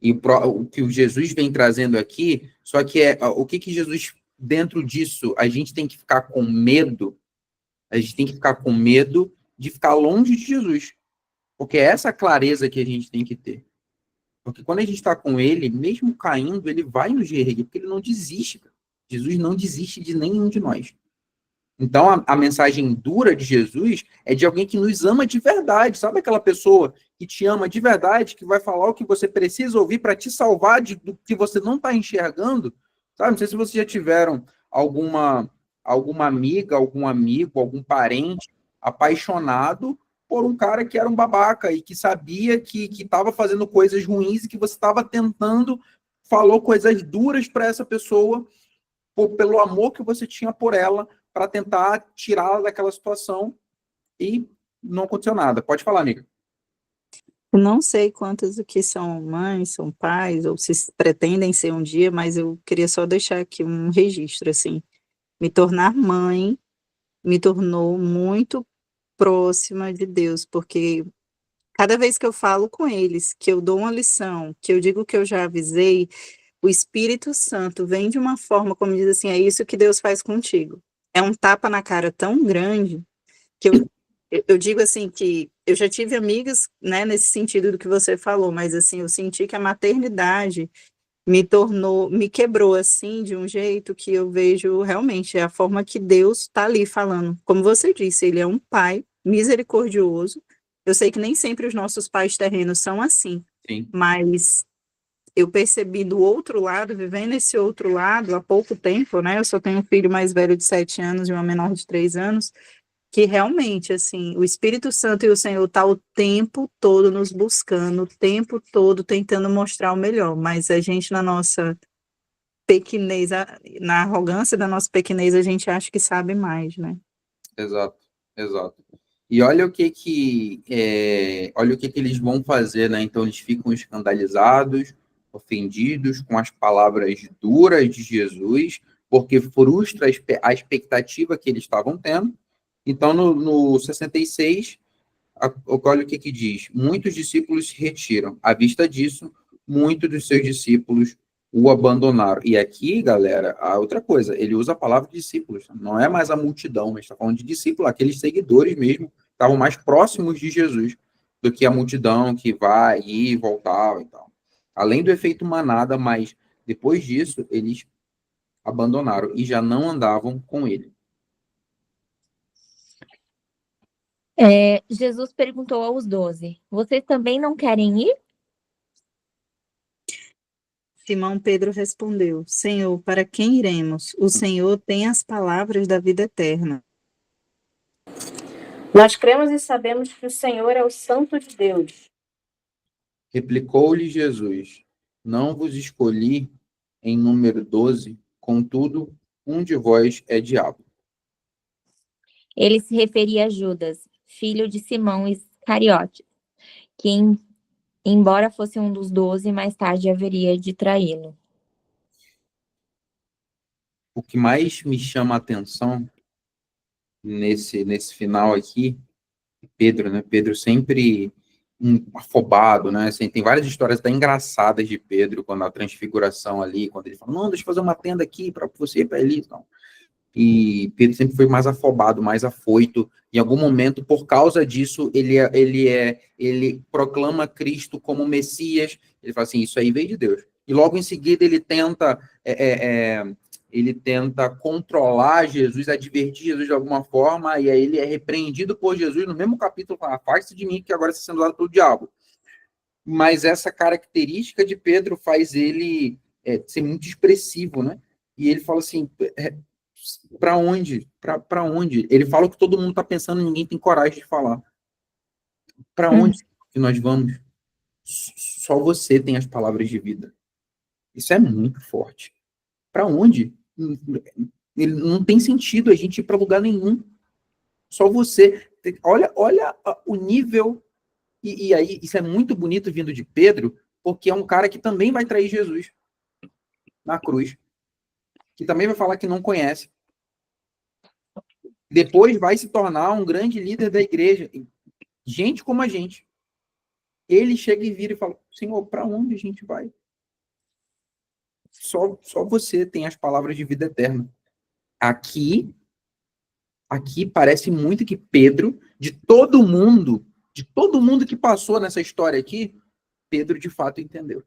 E o que o Jesus vem trazendo aqui, só que o que Jesus, dentro disso, a gente tem que ficar com medo, a gente tem que ficar com medo de ficar longe de Jesus. Porque é essa clareza que a gente tem que ter. Porque quando a gente está com ele, mesmo caindo, ele vai nos reerguer, porque ele não desiste. Jesus não desiste de nenhum de nós. Então, a mensagem dura de Jesus é de alguém que nos ama de verdade. Sabe aquela pessoa que te ama de verdade, que vai falar o que você precisa ouvir para te salvar do que você não está enxergando? Sabe? Não sei se vocês já tiveram alguma amiga, algum amigo, algum parente apaixonado por um cara que era um babaca e que sabia que estava fazendo coisas ruins e que você estava tentando, falou coisas duras para essa pessoa pelo amor que você tinha por ela, para tentar tirá-la daquela situação e não aconteceu nada. Pode falar, amiga. Eu não sei quantas aqui são mães, são pais, ou se pretendem ser um dia, mas eu queria só deixar aqui um registro, assim. Me tornar mãe me tornou muito próxima de Deus, porque cada vez que eu falo com eles, que eu dou uma lição, que eu digo que eu já avisei, o Espírito Santo vem de uma forma, como diz assim, é isso que Deus faz contigo. É um tapa na cara tão grande que eu digo assim que eu já tive amigas, né, nesse sentido do que você falou, mas assim, eu senti que a maternidade me quebrou assim de um jeito que eu vejo realmente é a forma que Deus está ali falando. Como você disse, ele é um pai misericordioso. Eu sei que nem sempre os nossos pais terrenos são assim, Sim. mas eu percebi do outro lado, vivendo esse outro lado há pouco tempo, né? Eu só tenho um filho mais velho de 7 anos e uma menor de 3 anos, que realmente, assim, o Espírito Santo e o Senhor tá o tempo todo nos buscando, o tempo todo tentando mostrar o melhor, mas a gente na nossa pequenez, na arrogância da nossa pequenez, a gente acha que sabe mais, né? Exato, exato. E olha olha o que eles vão fazer, né? Então eles ficam escandalizados, ofendidos com as palavras duras de Jesus, porque frustra a expectativa que eles estavam tendo. Então, no 66, olha o que diz. Muitos discípulos se retiram. À vista disso, muitos dos seus discípulos o abandonaram. E aqui, galera, a outra coisa, ele usa a palavra discípulos. Não é mais a multidão, mas está falando de discípulos, aqueles seguidores mesmo, estavam mais próximos de Jesus do que a multidão que vai e voltar e tal. Além do efeito manada, mas depois disso, eles abandonaram e já não andavam com ele. Jesus perguntou aos 12: Vocês também não querem ir? Simão Pedro respondeu: Senhor, para quem iremos? O Senhor tem as palavras da vida eterna. Nós cremos e sabemos que o Senhor é o Santo de Deus. Replicou-lhe Jesus: Não vos escolhi em número 12, contudo, um de vós é diabo. Ele se referia a Judas, filho de Simão Iscariotes, que, embora fosse um dos 12, mais tarde haveria de traí-lo. O que mais me chama a atenção nesse final aqui, Pedro, né? Pedro sempre afobado, né? Assim, tem várias histórias até engraçadas de Pedro, quando a transfiguração ali, quando ele fala, não, deixa eu fazer uma tenda aqui para você e para ele. Então, E Pedro sempre foi mais afobado, mais afoito. Em algum momento, por causa disso, ele proclama Cristo como Messias. Ele fala assim, isso aí veio de Deus. E logo em seguida ele tenta controlar Jesus, advertir Jesus de alguma forma, e aí ele é repreendido por Jesus no mesmo capítulo, fala, afaste-se de mim, que agora está sendo usado pelo diabo. Mas essa característica de Pedro faz ele ser muito expressivo, né? E ele fala assim, para onde? Para onde? Ele fala o que todo mundo está pensando, ninguém tem coragem de falar. Para onde que nós vamos? Só você tem as palavras de vida. Isso é muito forte. Para onde? Ele não tem sentido a gente ir para lugar nenhum. Só você. Olha o nível. E aí, isso é muito bonito vindo de Pedro, porque é um cara que também vai trair Jesus na cruz. Que também vai falar que não conhece. Depois vai se tornar um grande líder da igreja. Gente como a gente. Ele chega e vira e fala, Senhor, para onde a gente vai? Só você tem as palavras de vida eterna. Aqui parece muito que Pedro, de todo mundo que passou nessa história aqui, Pedro de fato entendeu.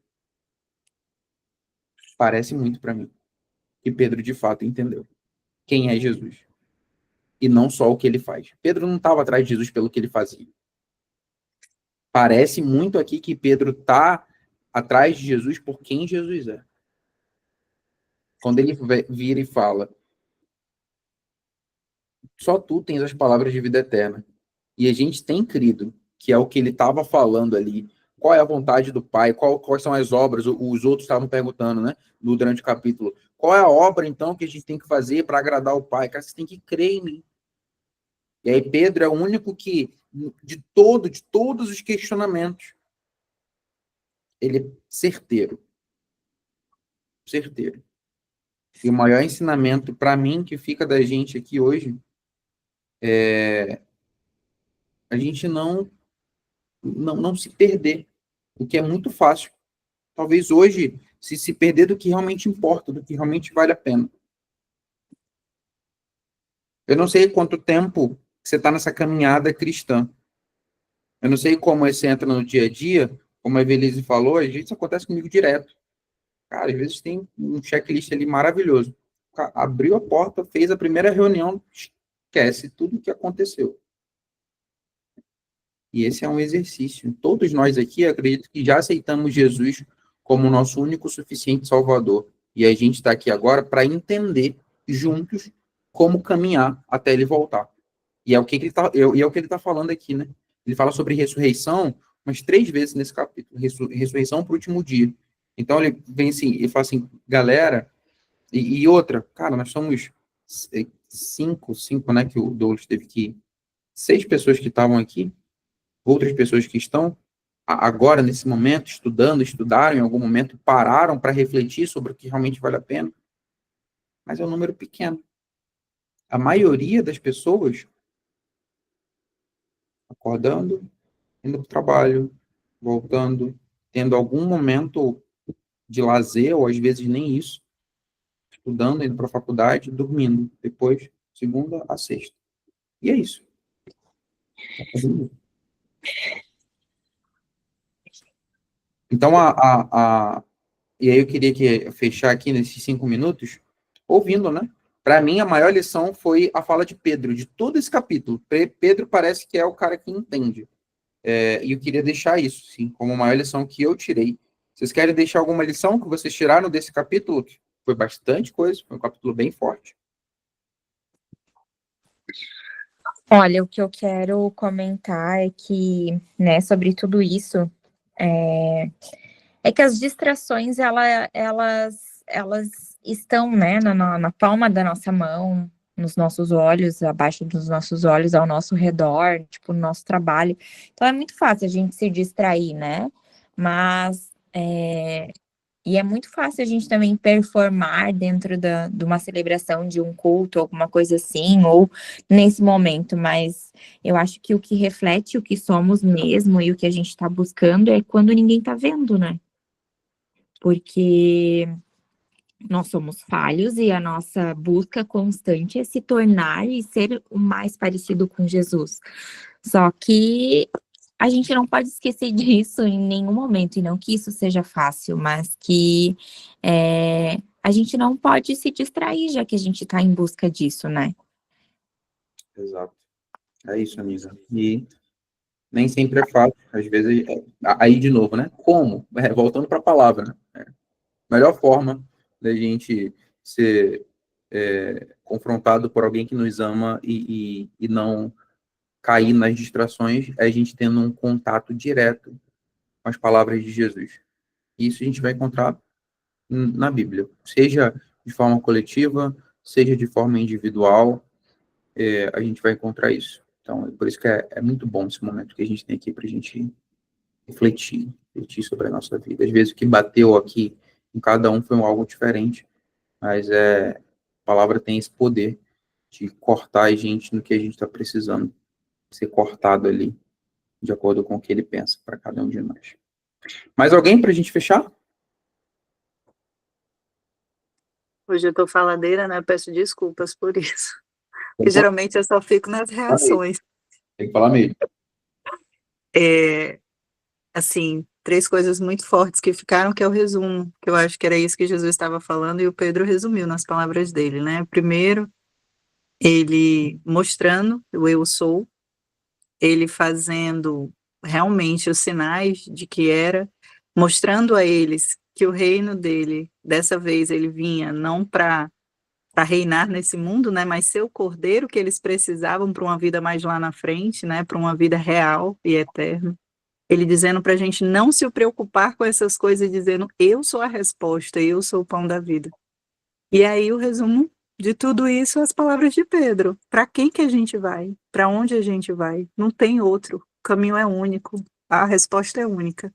Parece muito para mim que Pedro de fato entendeu quem é Jesus. E não só o que ele faz. Pedro não estava atrás de Jesus pelo que ele fazia. Parece muito aqui que Pedro está atrás de Jesus por quem Jesus é. Quando ele vira e fala, só tu tens as palavras de vida eterna. E a gente tem crido que é o que ele estava falando ali. Qual é a vontade do Pai? Quais são as obras? Os outros estavam perguntando, né? Durante o capítulo. Qual é a obra, então, que a gente tem que fazer para agradar o Pai? Cara, você tem que crer em mim. E aí Pedro é o único que, de todos os questionamentos, ele é certeiro. Certeiro. E o maior ensinamento, para mim, que fica da gente aqui hoje, é a gente não se perder, o que é muito fácil. Talvez hoje se perder do que realmente importa, do que realmente vale a pena. Eu não sei quanto tempo você está nessa caminhada cristã. Eu não sei como você entra no dia a dia, como a Evelise falou, às vezes isso acontece comigo direto. Cara, às vezes tem um checklist ali maravilhoso. Abriu a porta, fez a primeira reunião, esquece tudo o que aconteceu. E esse é um exercício. Todos nós aqui, acredito que já aceitamos Jesus como o nosso único suficiente Salvador. E a gente está aqui agora para entender juntos como caminhar até ele voltar. E é o que ele está falando aqui, né? Ele fala sobre ressurreição umas 3 vezes nesse capítulo. Ressurreição para o último dia. Então ele vem assim, ele fala assim, galera, e outra, cara, nós somos 5, né? Que o Douglas teve que 6 pessoas que estavam aqui, outras pessoas que estão agora, nesse momento, estudaram, em algum momento pararam para refletir sobre o que realmente vale a pena. Mas é um número pequeno. A maioria das pessoas acordando, indo para o trabalho, voltando, tendo algum momento de lazer, ou às vezes nem isso, estudando, indo para a faculdade, dormindo. Depois, segunda a sexta. E é isso. Então, e aí eu queria fechar aqui nesses 5 minutos, ouvindo, né? Para mim, a maior lição foi a fala de Pedro, de todo esse capítulo. Pedro parece que é o cara que entende. E eu queria deixar isso, sim, como a maior lição que eu tirei. Vocês querem deixar alguma lição que vocês tiraram desse capítulo? Foi bastante coisa, foi um capítulo bem forte. Olha, o que eu quero comentar é que, né, sobre tudo isso, é que as distrações, elas estão, né, na palma da nossa mão, nos nossos olhos, abaixo dos nossos olhos, ao nosso redor, tipo, no nosso trabalho. Então, é muito fácil a gente se distrair, né? Mas, e é muito fácil a gente também performar dentro de uma celebração de um culto, alguma coisa assim, ou nesse momento, mas eu acho que o que reflete o que somos mesmo e o que a gente está buscando é quando ninguém está vendo, né? Porque Nós somos falhos e a nossa busca constante é se tornar e ser o mais parecido com Jesus. Só que a gente não pode esquecer disso em nenhum momento, e não que isso seja fácil, mas que a gente não pode se distrair, já que a gente está em busca disso, né? Exato. É isso, amiga. E nem sempre é fácil. Às vezes, aí de novo, né? Como? Voltando para a palavra, né? Melhor forma da gente ser confrontado por alguém que nos ama e não cair nas distrações é a gente tendo um contato direto com as palavras de Jesus. Isso a gente vai encontrar na Bíblia, seja de forma coletiva, seja de forma individual, a gente vai encontrar isso. Então, é por isso que é muito bom esse momento que a gente tem aqui para a gente refletir sobre a nossa vida. Às vezes o que bateu aqui em cada um foi algo diferente, mas a palavra tem esse poder de cortar a gente no que a gente está precisando ser cortado ali, de acordo com o que ele pensa para cada um de nós. Mais alguém para a gente fechar? Hoje eu tô faladeira, né? Peço desculpas por isso. Porque geralmente eu só fico nas reações. Tem que falar mesmo. Assim, 3 coisas muito fortes que ficaram, que é o resumo, que eu acho que era isso que Jesus estava falando, e o Pedro resumiu nas palavras dele, né? Primeiro, ele mostrando o eu sou, ele fazendo realmente os sinais de que era, mostrando a eles que o reino dele, dessa vez, ele vinha não para reinar nesse mundo, né, mas ser o cordeiro que eles precisavam para uma vida mais lá na frente, né, para uma vida real e eterna. Ele dizendo para a gente não se preocupar com essas coisas, dizendo, eu sou a resposta, eu sou o pão da vida. E aí o resumo de tudo isso, as palavras de Pedro. Para quem que a gente vai? Para onde a gente vai? Não tem outro. O caminho é único. A resposta é única.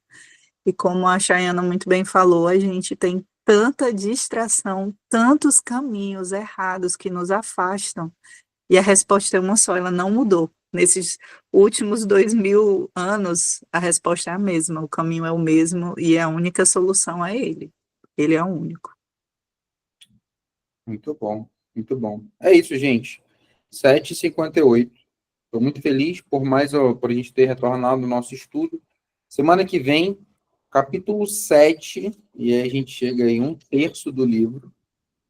E como a Chayana muito bem falou, a gente tem tanta distração, tantos caminhos errados que nos afastam. E a resposta é uma só, ela não mudou. Nesses últimos 2000 anos, a resposta é a mesma, o caminho é o mesmo e a única solução é ele. Ele é o único. Muito bom, muito bom. É isso, gente. 7h58. Estou muito feliz por a gente ter retornado ao nosso estudo. Semana que vem, capítulo 7, e aí a gente chega em 1/3 do livro.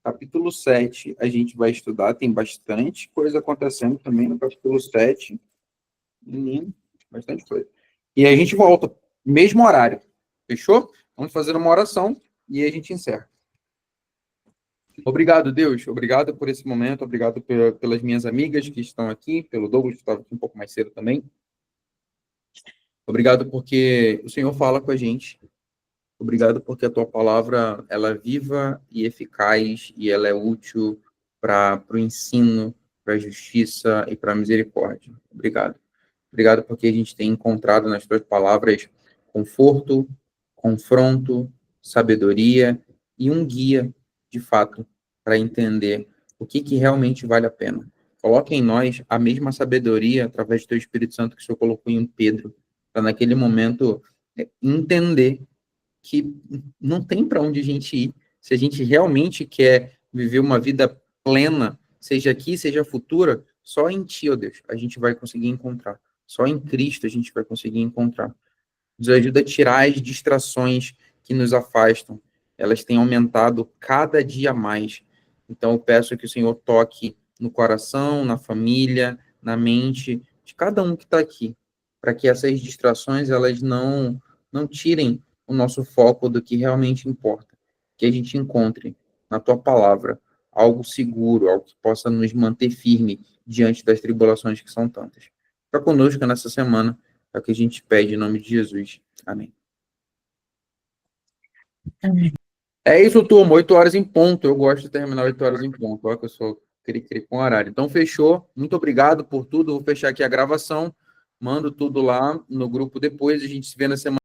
Capítulo 7 a gente vai estudar, tem bastante coisa acontecendo também no capítulo 7. Menino, bastante coisa. E aí a gente volta, mesmo horário. Fechou? Vamos fazer uma oração e aí a gente encerra. Obrigado, Deus. Obrigado por esse momento. Obrigado pelas minhas amigas que estão aqui, pelo Douglas, que estava aqui um pouco mais cedo também. Obrigado porque o Senhor fala com a gente. Obrigado porque a tua palavra ela é viva e eficaz e ela é útil para o ensino, para a justiça e para a misericórdia. Obrigado. Obrigado porque a gente tem encontrado nas tuas palavras conforto, confronto, sabedoria e um guia, de fato, para entender o que realmente vale a pena. Coloque em nós a mesma sabedoria através do teu Espírito Santo que o Senhor colocou em Pedro, para naquele momento entender que não tem para onde a gente ir. Se a gente realmente quer viver uma vida plena, seja aqui, seja futura, só em Ti, ó Deus, a gente vai conseguir encontrar. Só em Cristo a gente vai conseguir encontrar. Nos ajuda a tirar as distrações que nos afastam. Elas têm aumentado cada dia mais. Então eu peço que o Senhor toque no coração, na família, na mente de cada um que está aqui, para que essas distrações elas não tirem o nosso foco do que realmente importa. Que a gente encontre na Tua palavra algo seguro, algo que possa nos manter firme diante das tribulações que são tantas. Fica conosco nessa semana, é o que a gente pede em nome de Jesus. Amém. Amém. É isso, turma, 8h em ponto. Eu gosto de terminar 8h em ponto. Olha que eu sou cri-cri com horário. Então, fechou. Muito obrigado por tudo. Vou fechar aqui a gravação. Mando tudo lá no grupo depois. A gente se vê na semana.